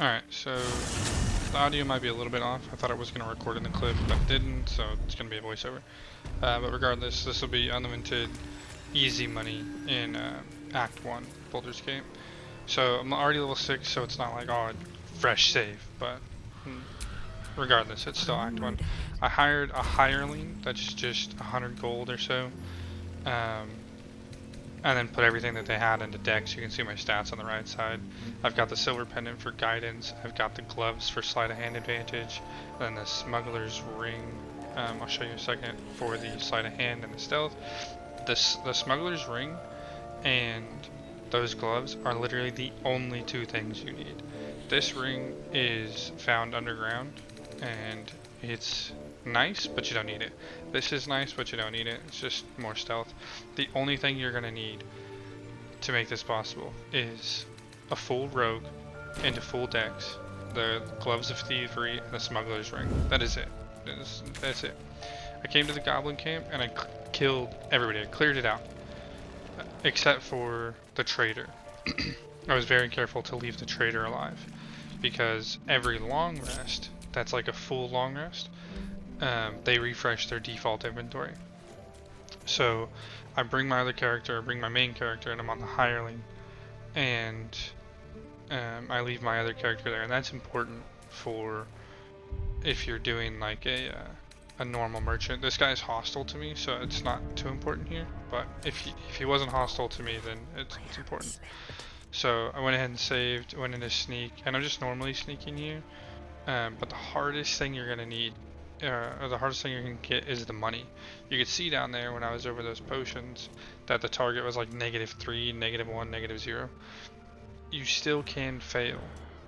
Alright, so the audio might be a little bit off. I thought it was going to record in the clip, but it didn't, so it's going to be a voiceover. But regardless, this will be unlimited easy money in Act 1 Baldur's Gate. So I'm already level 6, so it's not like, oh, fresh save, but regardless, it's still Act 1. I hired a hireling that's just 100 gold or so, and then put everything that they had into decks. You can see my stats on the right side. I've got the silver pendant for guidance, I've got the gloves for sleight of hand advantage, and then the smuggler's ring, I'll show you in a second, for the sleight of hand and the stealth. The smuggler's ring and those gloves are literally the only two things you need. This ring is found underground, and it's nice, but you don't need it. This is nice, but you don't need it. It's just more stealth. The only thing you're gonna need to make this possible is a full rogue into full decks, the gloves of thievery, and the smuggler's ring. That is it. That's it. I came to the goblin camp and I killed everybody. I cleared it out, except for the trader. I was very careful to leave the trader alive, because every long rest, that's like a full long rest, they refresh their default inventory. So I bring my other character, I bring my main character, and I'm on the hireling, and I leave my other character there, and that's important for if you're doing like a normal merchant. This guy's hostile to me, so it's not too important here, but if he wasn't hostile to me, then it's important. So I went ahead and saved, went into sneak, and I'm just normally sneaking here, but the hardest thing you're gonna need, or the hardest thing you're gonna get, is the money. You could see down there when I was over those potions that the target was like -3, -1, -0. You still can fail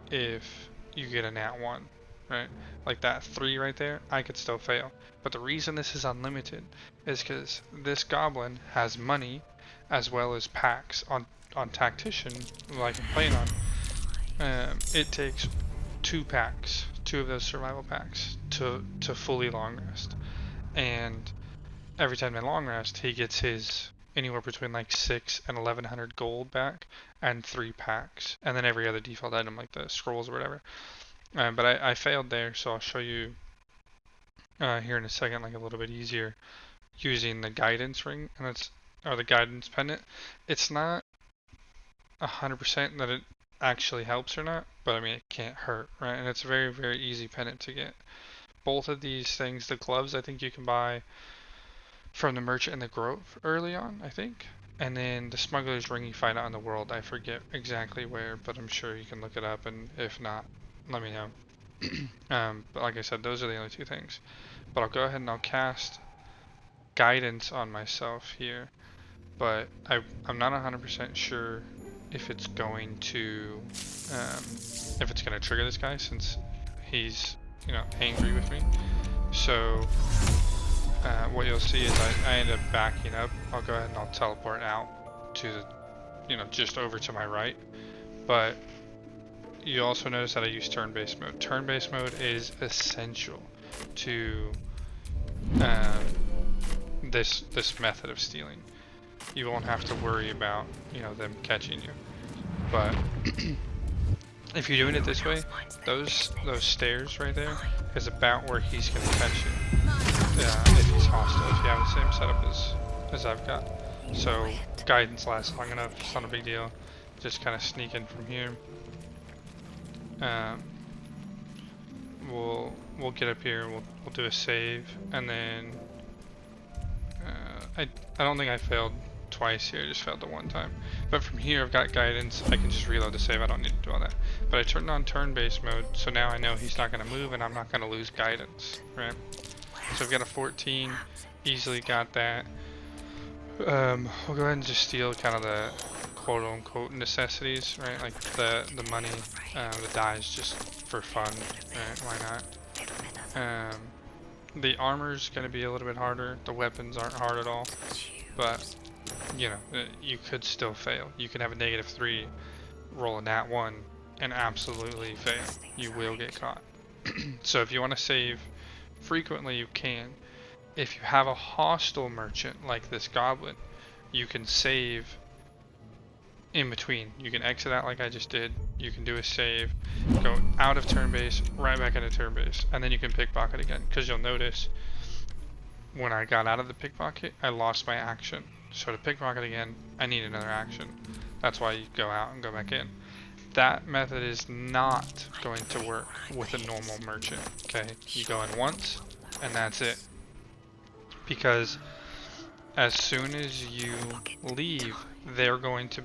if you get a nat 1, right? Like that 3 right there, I could still fail. But the reason this is unlimited is because this goblin has money as well as packs. On Tactician, like I'm playing on, it takes 2 packs, 2 of those survival packs to fully long rest. And every time they long rest, he gets his anywhere between like 6 and 1100 gold back, and 3 packs, and then every other default item like the scrolls or whatever. But I failed there, so I'll show you here in a second, like a little bit easier, using the guidance ring, and or the guidance pendant. It's not 100% that it actually helps or not, but I mean it can't hurt, right? And it's a very, very easy pendant to get. Both of these things, the gloves, I think you can buy from the merchant in the grove early on, I think. And then the smuggler's ring you find out in the world. I forget exactly where, but I'm sure you can look it up, and if not, let me know. But like I said, those are the only 2 things. But I'll go ahead and I'll cast guidance on myself here, but I'm not 100% sure if it's going to trigger this guy, since he's, you know, angry with me. So what you'll see is I end up backing up. I'll go ahead and I'll teleport out to the, you know, just over to my right. But you also notice that I use turn-based mode. Turn-based mode is essential to this method of stealing. You won't have to worry about, you know, them catching you. But if you're doing it this way, those stairs right there is about where he's gonna catch you. If he's hostile, if you have the same setup as I've got. So guidance lasts long enough, it's not a big deal. Just kind of sneak in from here. We'll get up here, we'll do a save, and then I don't think I failed twice here, I just failed the 1 time. But from here I've got guidance, I can just reload the save, I don't need to do all that. But I turned on turn-based mode, so now I know he's not going to move and I'm not going to lose guidance, right? So I've got a 14, easily got that. We'll go ahead and just steal kind of the quote-unquote necessities, right? Like the money, the dyes just for fun, right? Why not? The armor's going to be a little bit harder. The weapons aren't hard at all, but you know, you could still fail. You can have a -3, roll a nat 1, and absolutely fail. You will get caught. So if you want to save frequently, you can. If you have a hostile merchant like this goblin, you can save in between. You can exit out like I just did. You can do a save, go out of turn base, right back into turn base, and then you can pickpocket again. Because you'll notice when I got out of the pickpocket, I lost my action. So to pickpocket again, I need another action. That's why you go out and go back in. That method is not going to work with a normal merchant. Okay, you go in once, and that's it. Because as soon as you leave, they're going to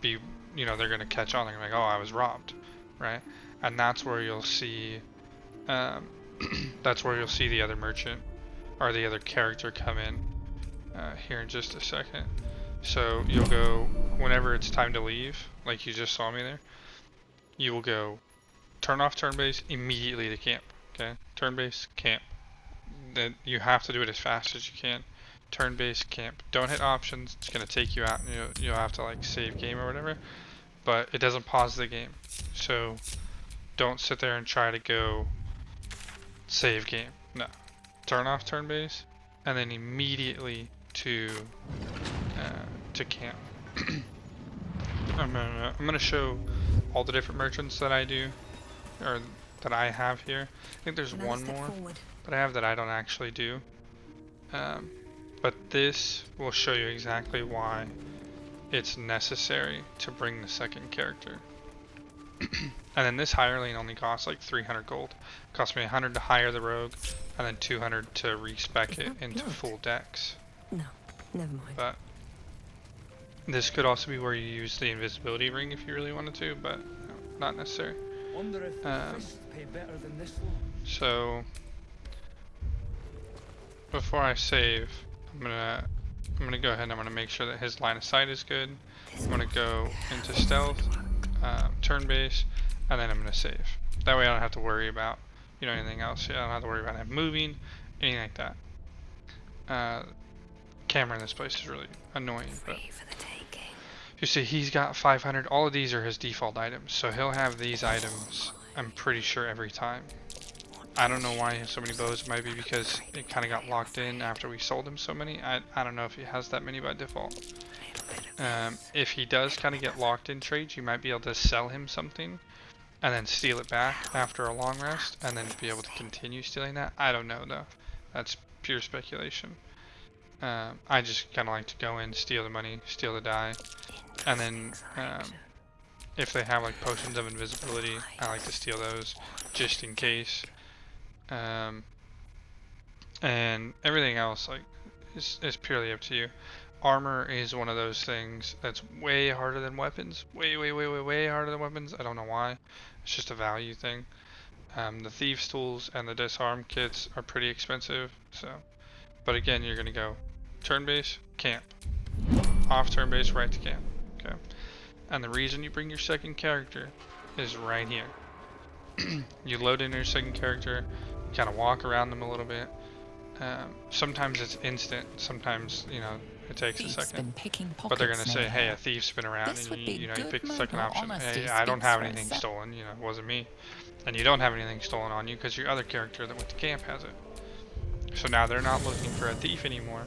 be, you know, they're going to catch on. They're going to be like, oh, I was robbed, right? And that's where you'll see, that's where you'll see the other merchant or the other character come in here in just a second. So you'll go, whenever it's time to leave, like you just saw me there, you will go turn off turn base immediately to camp. Okay, turn base, camp. Then you have to do it as fast as you can. Turn base, camp. Don't hit options. It's gonna take you out, and you'll have to like save game or whatever. But it doesn't pause the game, so don't sit there and try to go save game. No, turn off turn base, and then immediately to camp. I'm gonna show all the different merchants that I do, or that I have here. I think there's one more that I have that I don't actually do. But this will show you exactly why it's necessary to bring the second character. And then this hire lane only costs like 300 gold. It cost me 100 to hire the rogue, and then 200 to respec it into full decks. No, never mind. But this could also be where you use the invisibility ring if you really wanted to, but no, not necessary. Wonder if the fists pay better than this one. So before I save, I'm gonna go ahead and I'm gonna make sure that his line of sight is good. I'm gonna go into stealth, turn base, and then I'm gonna save. That way I don't have to worry about, you know, anything else. I don't have to worry about him moving, anything like that. Camera in this place is really annoying, but you see he's got 500. All of these are his default items, so he'll have these items, I'm pretty sure, every time. I don't know why he has so many bows. It might be because it kind of got locked in after we sold him so many. I don't know if he has that many by default. If he does kind of get locked in trades, you might be able to sell him something and then steal it back after a long rest and then be able to continue stealing that. I don't know though. That's pure speculation. I just kind of like to go in, steal the money, steal the die, and then if they have like potions of invisibility, I like to steal those just in case. And everything else like is purely up to you. Armor is one of those things that's way harder than weapons. Way harder than weapons. I don't know why. It's just a value thing. The thieves tools and the disarm kits are pretty expensive. So, but again, you're gonna go turn base, camp, off turn base, right to camp. Okay. And the reason you bring your second character is right here. You load in your second character, kind of walk around them a little bit. Sometimes it's instant. Sometimes, you know, it takes a second. But they're gonna say, "Hey, a thief's been around," and you know, you pick the second option. Hey, I don't have anything stolen. You know, it wasn't me. And you don't have anything stolen on you because your other character that went to camp has it. So now they're not looking for a thief anymore,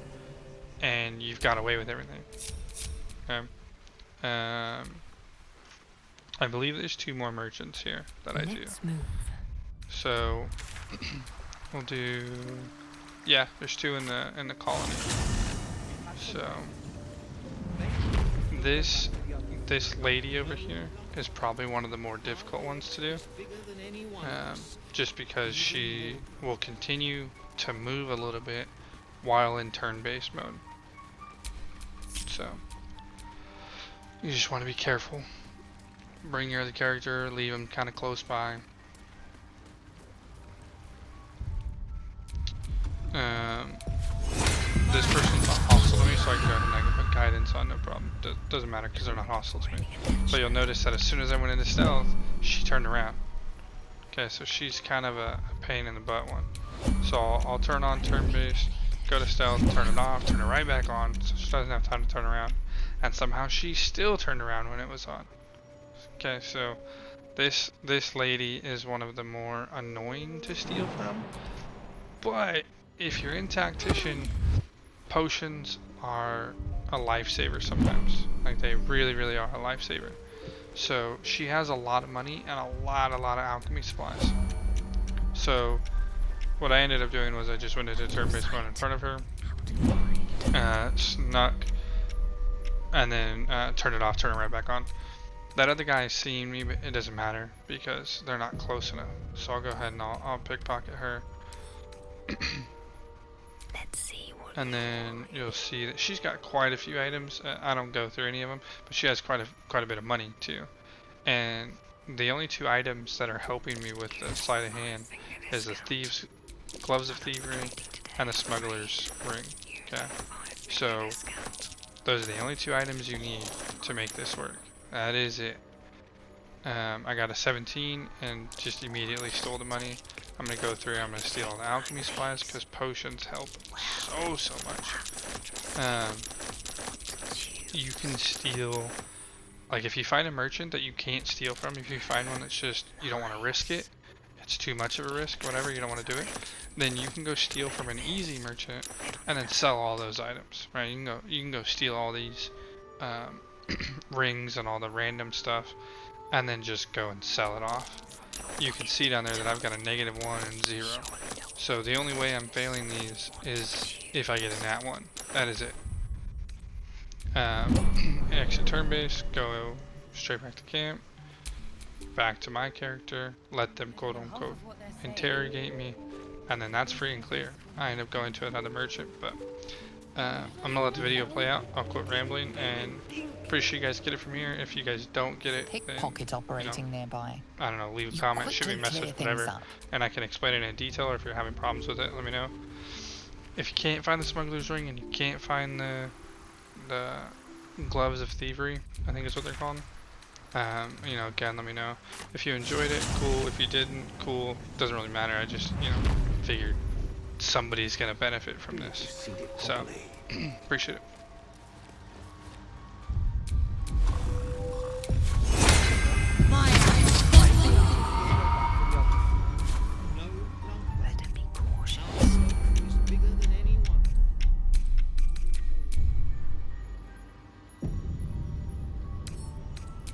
and you've got away with everything. Okay. I believe there's 2 more merchants here that I do. So we'll do, yeah, there's 2 in the colony. So this lady over here is probably one of the more difficult ones to do, just because she will continue to move a little bit while in turn-based mode. So you just want to be careful. Bring your other character, leave him kind of close by. This person's not hostile to me, so I can go ahead and put guidance on, no problem. Doesn't matter because they're not hostile to me. But you'll notice that as soon as I went into stealth, she turned around. Okay, so she's kind of a pain in the butt one. So I'll turn on turn based, go to stealth, turn it off, turn it right back on, so she doesn't have time to turn around. And somehow she still turned around when it was on. Okay, so this lady is one of the more annoying to steal from. But if you're in tactician, potions are a lifesaver sometimes. Like they really, really are a lifesaver. So she has a lot of money and a lot of alchemy supplies. So what I ended up doing was I just went into turn-based mode in front of her, snuck, and then turned it off, turn it right back on. That other guy is seeing me, but it doesn't matter because they're not close enough. So I'll go ahead and I'll pickpocket her. Let's see what. And then you'll see that she's got quite a few items. I don't go through any of them, but she has quite a bit of money too. And the only two items that are helping me with the sleight of hand is the thieves' gloves of thievery and the smuggler's ring. Okay, so those are the only two items you need to make this work. That is it. I got a 17 and just immediately stole the money. I'm gonna go through. I'm gonna steal all the alchemy supplies because potions help so much. You can steal, like if you find a merchant that you can't steal from, if you find one that's just you don't want to risk it, it's too much of a risk, whatever, you don't want to do it, then you can go steal from an easy merchant and then sell all those items, right? You can go steal all these rings and all the random stuff and then just go and sell it off. You can see down there that I've got a -1 and 0. So the only way I'm failing these is if I get a nat 1. That is it. Exit turn base, go straight back to camp, back to my character, let them quote unquote interrogate me, and then that's free and clear. I end up going to another merchant, but I'm gonna let the video play out. I'll quit rambling, and pretty sure you guys get it from here. If you guys don't get it, Pickpocket operating nearby. I don't know, leave a comment, shoot me a message, whatever, and I can explain it in detail, or if you're having problems with it, let me know. If you can't find the smuggler's ring and you can't find the gloves of thievery, I think is what they're called, you know, again, let me know. If you enjoyed it, cool. If you didn't, cool. Doesn't really matter. I just, you know, figured somebody's gonna benefit from this, so appreciate it. Better be cautious.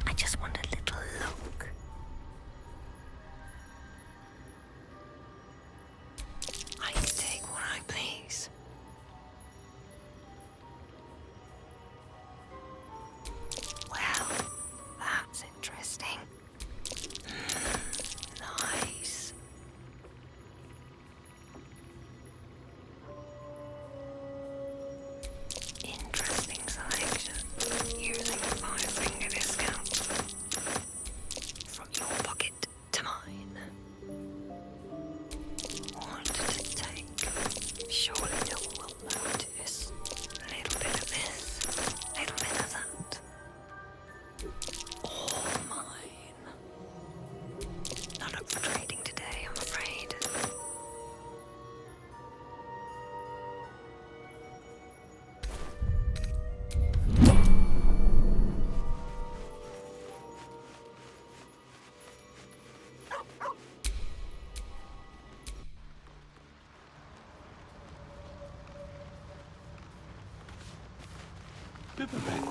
I just want a little look. I can take what I please. Well, that's interesting. Nice. Interesting selection. Using a 5-finger discount. From your pocket to mine. What to take? Surely no one will notice. A little bit of this, a little bit of that. All mine. Not up for trading today, I'm afraid. Bibberbeck.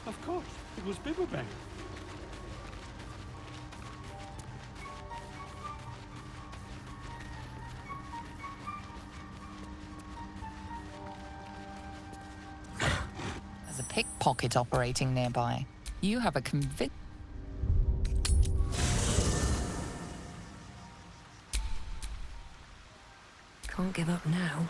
Of course, it was Bibberbeck. There's a pickpocket operating nearby. You have a Can't give up now.